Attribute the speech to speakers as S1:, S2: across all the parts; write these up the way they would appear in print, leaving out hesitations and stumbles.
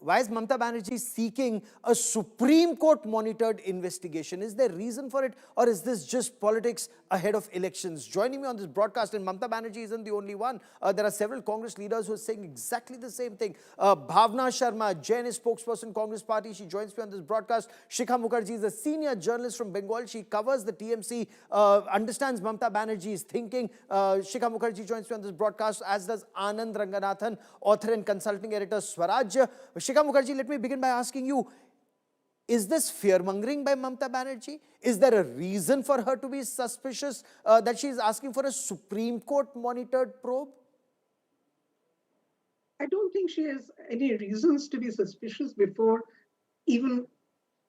S1: Why is Mamata Banerjee seeking a Supreme Court monitored investigation? Is there reason for it, or is this just politics ahead of elections? Joining me on this broadcast, and Mamata Banerjee isn't the only one. There are several Congress leaders who are saying exactly the same thing. Bhavna Sharma Jain is spokesperson Congress Party. She joins me on this broadcast. Shikha Mukherjee is a senior journalist from Bengal. She covers the TMC, understands Mamata Banerjee's thinking. Shikha Mukherjee joins me on this broadcast, as does Anand Ranganathan, author and consulting editor, Swaraj. Shikha Mukherjee, let me begin by asking you, is this fear-mongering by Mamata Banerjee? Is there a reason for her to be suspicious that she is asking for a Supreme Court monitored probe?
S2: I don't think she has any reasons to be suspicious before even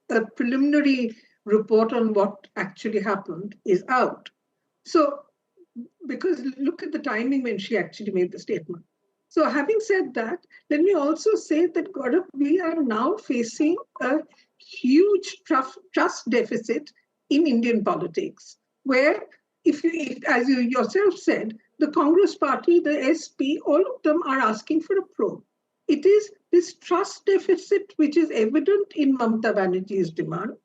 S2: a preliminary report on what actually happened is out. So, because look at the timing when she actually made the statement. So having said that, let me also say that, Gaurav, we are now facing a huge trust deficit in Indian politics, where if as you yourself said, the Congress Party, the SP, all of them are asking for a probe. It is this trust deficit which is evident in Mamata Banerjee's demand.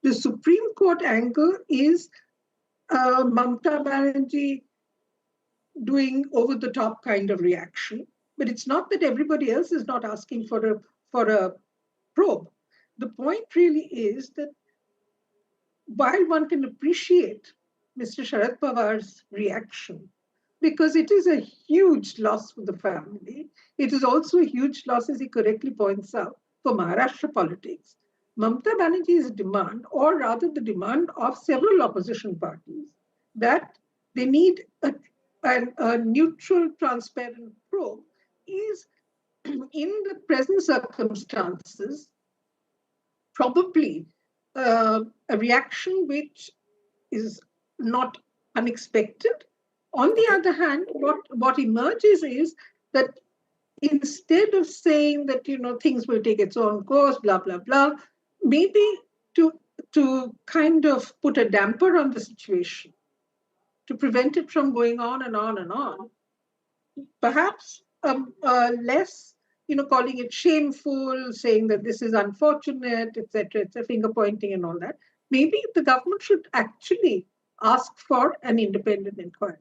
S2: The Supreme Court angle is Mamata Banerjee doing over-the-top kind of reaction. But it's not that everybody else is not asking for a probe. The point really is that while one can appreciate Mr. Sharad Pawar's reaction, because it is a huge loss for the family, it is also a huge loss, as he correctly points out, for Maharashtra politics. Mamata Banerjee's demand, or rather the demand of several opposition parties, that they need a neutral, transparent probe, is in the present circumstances probably a reaction which is not unexpected. On the other hand, what emerges is that instead of saying that things will take its own course, blah blah blah, maybe to kind of put a damper on the situation, to prevent it from going on and on and on, perhaps less, calling it shameful, saying that this is unfortunate, etc., finger pointing and all that. Maybe the government should actually ask for an independent inquiry.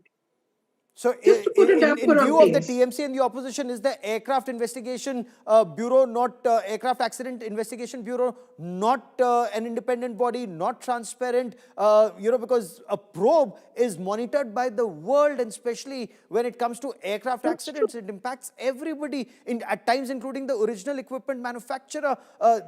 S1: So in view of the TMC and the opposition, is the Aircraft Investigation Bureau, not Aircraft Accident Investigation Bureau, not an independent body, not transparent? Because a probe is monitored by the world, and especially when it comes to aircraft accidents, it impacts everybody, at times including the original equipment manufacturer.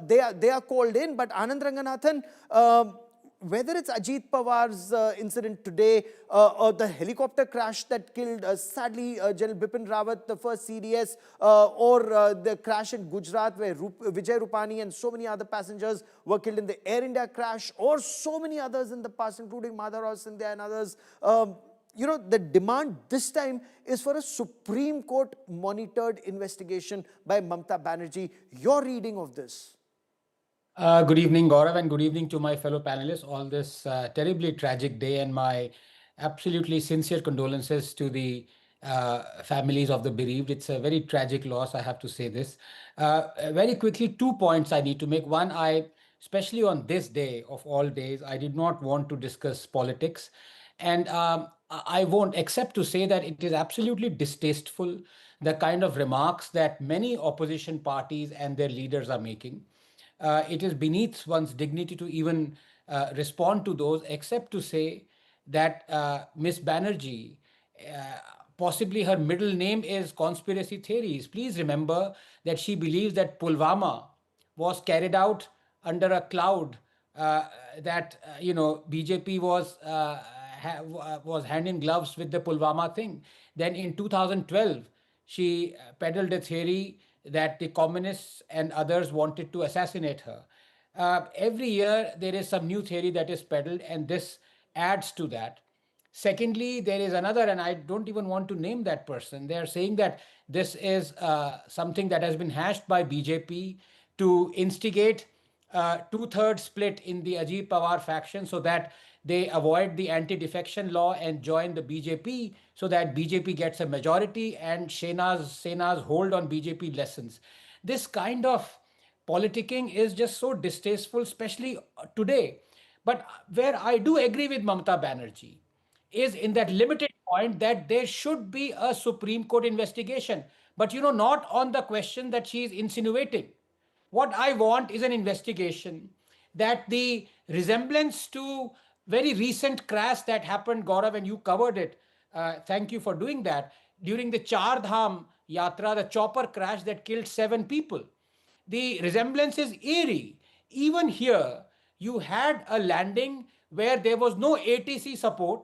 S1: They are called in. But Anand Ranganathan, whether it's Ajit Pawar's incident today or the helicopter crash that killed, sadly, General Bipin Rawat, the first CDS, or the crash in Gujarat where Vijay Rupani and so many other passengers were killed in the Air India crash, or so many others in the past, including Madhav Sindhya and others, the demand this time is for a Supreme Court monitored investigation by Mamata Banerjee. Your reading of this?
S3: Good evening, Gaurav, and good evening to my fellow panelists on this terribly tragic day, and my absolutely sincere condolences to the families of the bereaved. It's a very tragic loss, I have to say this. Very quickly, 2 points I need to make. One, especially on this day of all days, I did not want to discuss politics. And I won't, except to say that it is absolutely distasteful, the kind of remarks that many opposition parties and their leaders are making. It is beneath one's dignity to even respond to those, except to say that Miss Banerjee, possibly her middle name is Conspiracy Theories. Please remember that she believes that Pulwama was carried out under a cloud, that BJP was hand in gloves with the Pulwama thing. Then in 2012, she peddled a theory that the communists and others wanted to assassinate her. Every year, there is some new theory that is peddled, and this adds to that. Secondly, there is another, and I don't even want to name that person. They are saying that this is something that has been hashed by BJP to instigate two-thirds split in the Ajit Pawar faction so that they avoid the anti-defection law and join the BJP so that BJP gets a majority and Sena's hold on BJP lessens. This kind of politicking is just so distasteful, especially today. But where I do agree with Mamata Banerjee is in that limited point that there should be a Supreme Court investigation, but not on the question that she is insinuating. What I want is an investigation that the resemblance to very recent crash that happened, Gaurav, and you covered it. Thank you for doing that. During the Char Dham Yatra, the chopper crash that killed 7 people. The resemblance is eerie. Even here, you had a landing where there was no ATC support,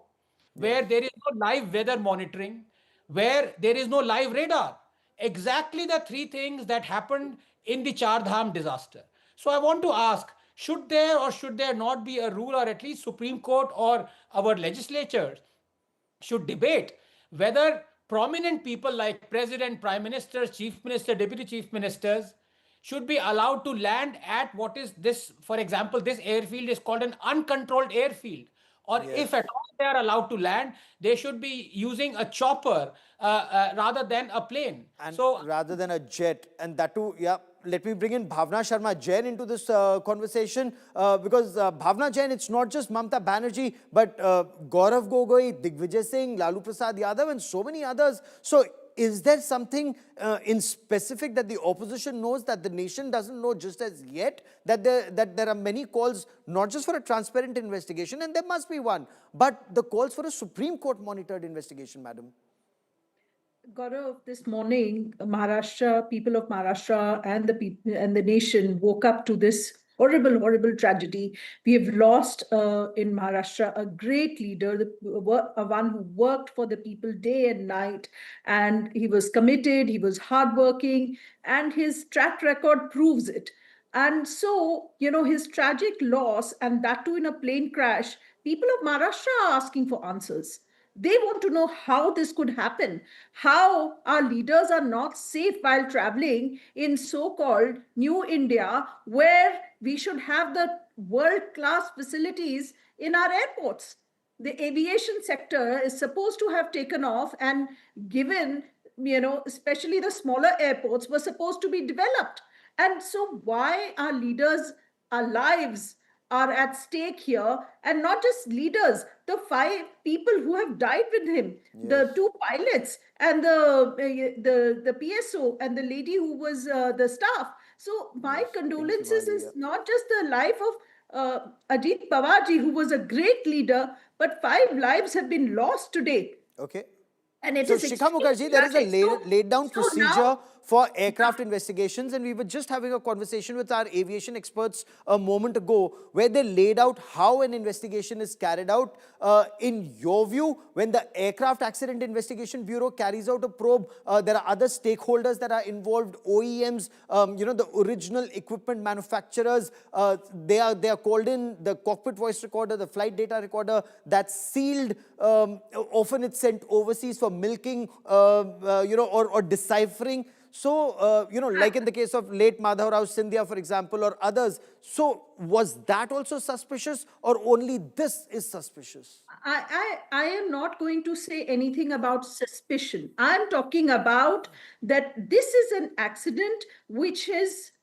S1: Yes.
S3: where there is no live weather monitoring, where there is no live radar. Exactly the three things that happened in the Char Dham disaster. So I want to ask, should there or should there not be a rule, or at least Supreme Court or our legislatures should debate whether prominent people like president, prime ministers, chief minister, deputy chief ministers should be allowed to land at what is this, for example, this airfield is called an uncontrolled airfield. Or
S1: Yes.
S3: if at all they are allowed to land, they should be using a chopper rather than a plane.
S1: And
S3: So
S1: rather than a jet, and that too, yeah. Let me bring in Bhavna Sharma Jain into this conversation, because Bhavna Jain, it's not just Mamata Banerjee, but Gaurav Gogoi, Digvijay Singh, Lalu Prasad Yadav, and so many others. So is there something in specific that the opposition knows that the nation doesn't know just as yet, that there are many calls not just for a transparent investigation, and there must be one, but the calls for a Supreme Court monitored investigation, madam?
S2: Gaurav, this morning, Maharashtra, people of Maharashtra and the people and the nation woke up to this horrible, horrible tragedy. We have lost in Maharashtra a great leader, one who worked for the people day and night, and he was committed, he was hardworking, and his track record proves it. And so, his tragic loss, and that too in a plane crash, people of Maharashtra are asking for answers. They want to know how this could happen, how our leaders are not safe while traveling in so called New India, where we should have the world class facilities in our airports. The aviation sector is supposed to have taken off and given, especially the smaller airports were supposed to be developed. And so, why our leaders, our lives, are at stake here, and not just leaders, the 5 people who have died with him,
S1: Yes.
S2: the 2 pilots and the PSO and the lady who was the staff. So my
S1: Yes. Pink
S2: condolences
S1: Himali, yeah.
S2: is not just the life of Ajit Pawarji, who was a great leader, but 5 lives have been lost today,
S1: Okay.
S2: and it
S1: So,
S2: is
S1: Shikha
S2: extremely
S1: Mukherjee, there is a
S2: tragic.
S1: laid down
S2: So now,
S1: procedure for aircraft investigations, and we were just having a conversation with our aviation experts a moment ago, where they laid out how an investigation is carried out. In your view, when the Aircraft Accident Investigation Bureau carries out a probe, there are other stakeholders that are involved, OEMs, the original equipment manufacturers. They are called in, the cockpit voice recorder, the flight data recorder, that's sealed. Often it's sent overseas for milking, or deciphering. So, like in the case of late Madhav Rao Scindia, for example, or others. So, was that also suspicious, or only this is suspicious?
S2: I am not going to say anything about suspicion. I'm talking about that this is an accident which is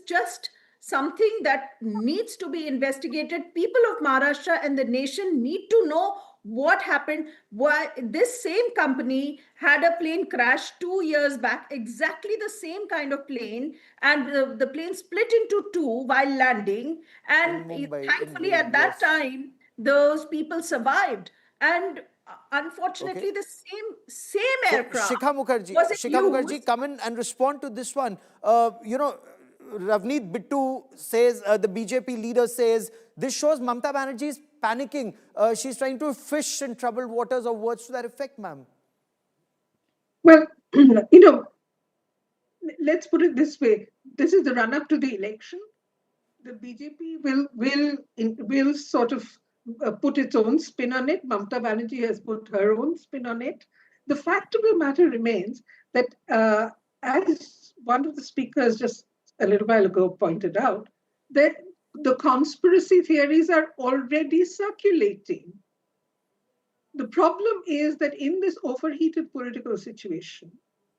S2: just something that needs to be investigated. People of Maharashtra and the nation need to know what happened. Why this same company had a plane crash 2 years back, exactly the same kind of plane, and the plane split into two while landing. And
S1: In Mumbai, in
S2: thankfully, at
S1: Virud,
S2: that
S1: yes.
S2: time, those people survived. And
S1: Okay.
S2: unfortunately, the same
S1: So,
S2: aircraft wasn't
S1: Shikha Mukherjee,
S2: used.
S1: come in and respond to this one. Ravneet Bittu says, the BJP leader says, this shows Mamata Banerjee is panicking. She's trying to fish in troubled waters, or words to that effect, ma'am.
S2: Well, you know, let's put it this way. This is the run up to the election. The BJP will sort of put its own spin on it. Mamata Banerjee has put her own spin on it. The fact of the matter remains that, as one of the speakers just a little while ago pointed out, that the conspiracy theories are already circulating. The problem is that in this overheated political situation,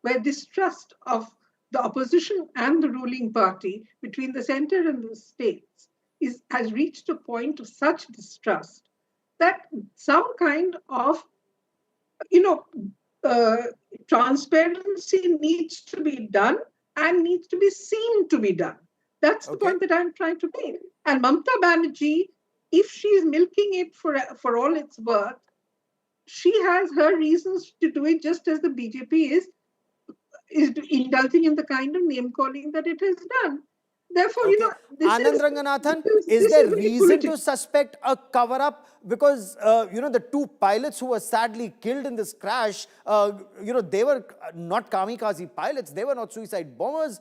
S2: where distrust of the opposition and the ruling party, between the center and the states, has reached a point of such distrust that some kind of, you know, uh, transparency needs to be done and needs to be seen to be done. That's the
S1: Okay.
S2: point that I'm trying to make. And Mamata Banerjee, if she's milking it for all it's worth, she has her reasons to do it, just as the BJP is indulging in the kind of name calling that it has done. Therefore,
S1: Okay. Anand Ranganathan, is there reason to suspect a cover-up? Because, the two pilots who were sadly killed in this crash, they were not kamikaze pilots. They were not suicide bombers.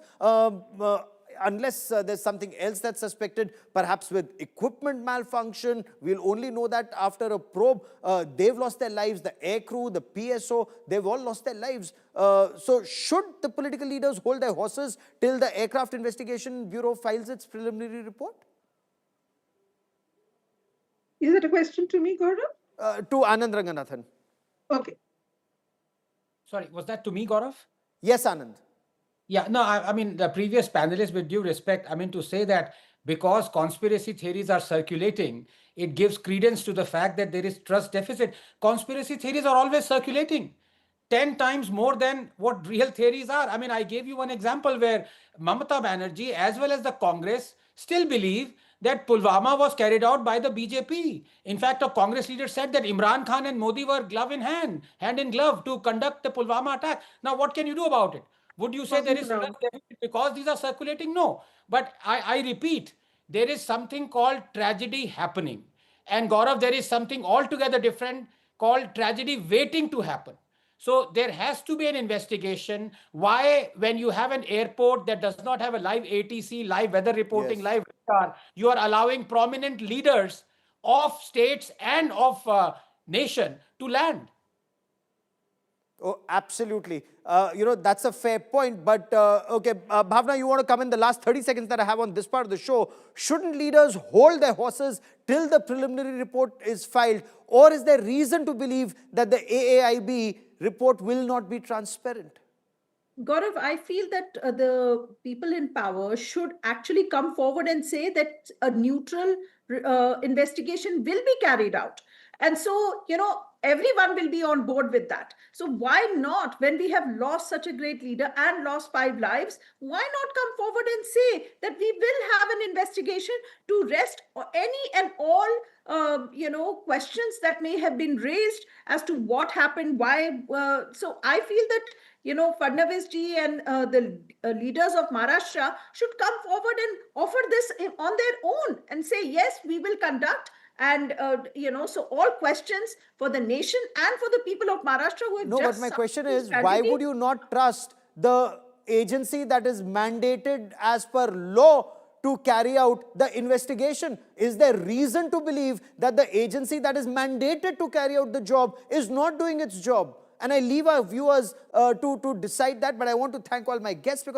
S1: Unless there's something else that's suspected, perhaps with equipment malfunction. We'll only know that after a probe. They've lost their lives. The aircrew, the PSO, they've all lost their lives. So should the political leaders hold their horses till the Aircraft Investigation Bureau files its preliminary report?
S2: Is it a question to me, Gaurav?
S1: To Anand Ranganathan.
S2: Okay.
S3: Sorry, was that to me, Gaurav?
S1: Yes, Anand.
S3: Yeah, no, I mean, the previous panelists, with due respect, I mean, to say that because conspiracy theories are circulating, it gives credence to the fact that there is trust deficit. Conspiracy theories are always circulating 10 times more than what real theories are. I mean, I gave you one example where Mamata Banerjee, as well as the Congress, still believe that Pulwama was carried out by the BJP. In fact, a Congress leader said that Imran Khan and Modi were glove in hand, hand in glove, to conduct the Pulwama attack. Now, what can you do about it? Would you say there is trust deficit because these are circulating? No. But I repeat, there is something called tragedy happening. And Gaurav, there is something altogether different called tragedy waiting to happen. So there has to be an investigation. Why, when you have an airport that does not have a live ATC, live weather reporting,
S1: Yes.
S3: live radar, you are allowing prominent leaders of states and of nation to land?
S1: Oh, absolutely. That's a fair point. But, okay, Bhavna, you want to come in the last 30 seconds that I have on this part of the show. Shouldn't leaders hold their horses till the preliminary report is filed? Or is there reason to believe that the AAIB report will not be transparent?
S4: Gaurav, I feel that the people in power should actually come forward and say that a neutral investigation will be carried out. And so, everyone will be on board with that. So, why not, when we have lost such a great leader and lost 5 lives, why not come forward and say that we will have an investigation to rest any and all questions that may have been raised as to what happened, why. So I feel that Fadnavis ji and the leaders of Maharashtra should come forward and offer this on their own and say, yes, we will conduct. And, so all questions for the nation and for the people of Maharashtra who have
S1: No,
S4: just
S1: but my question
S4: suffered
S1: is,
S4: this
S1: why
S4: tragedy.
S1: would you not trust the agency that is mandated as per law to carry out the investigation? Is there reason to believe that the agency that is mandated to carry out the job is not doing its job? And I leave our viewers to decide that, but I want to thank all my guests because